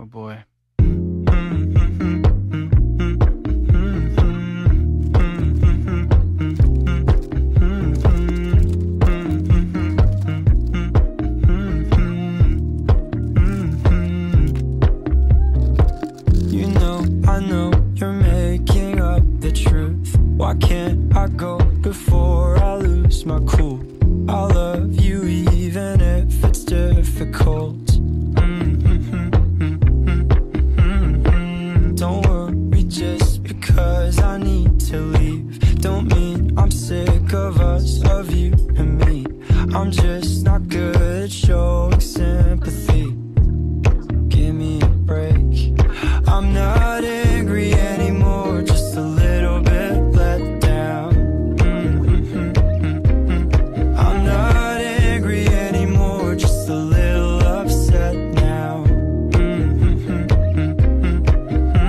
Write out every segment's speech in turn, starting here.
Oh boy. You know, I know you're making up the truth. Why can't I go before I lose my cool? I love you even if it's difficult. Don't worry just because I need to leave. Don't mean I'm sick of us, of you and me. I'm just not good at showing sympathy. Give me a break. I'm not angry anymore, just a little bit let down. I'm not angry anymore, just a little upset now.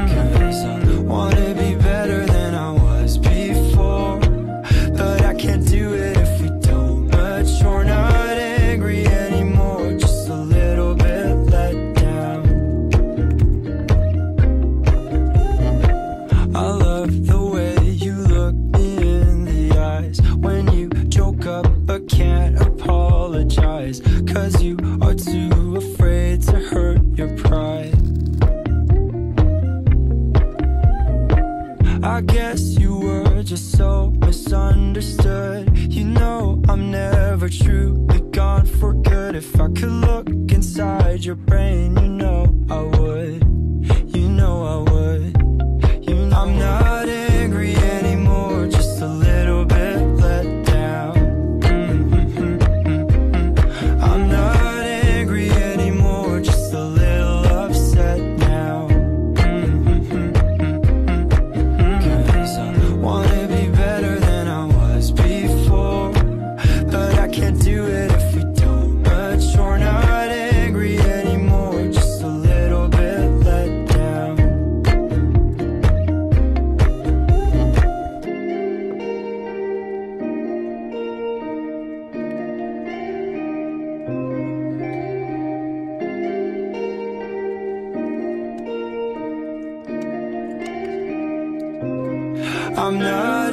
'Cause I wanna be better than I was before, but I can't do it if we don't mature. Not angry anymore, just a little bit let down. I love the way you look me in the eyes when you joke up but can't apologize, 'cause you are too afraid to hurt your pride. I guess you were just so misunderstood. You know I'm never truly gone for good. If I could look inside your brain, you know I would. You know I would. I'm not angry anymore, just a little bit let down. I'm not angry anymore, just a little upset now. 'Cause I wanna be better than I was before, but I can't do it if we don't mature. Not angry anymore, just a little bit let down. I'm not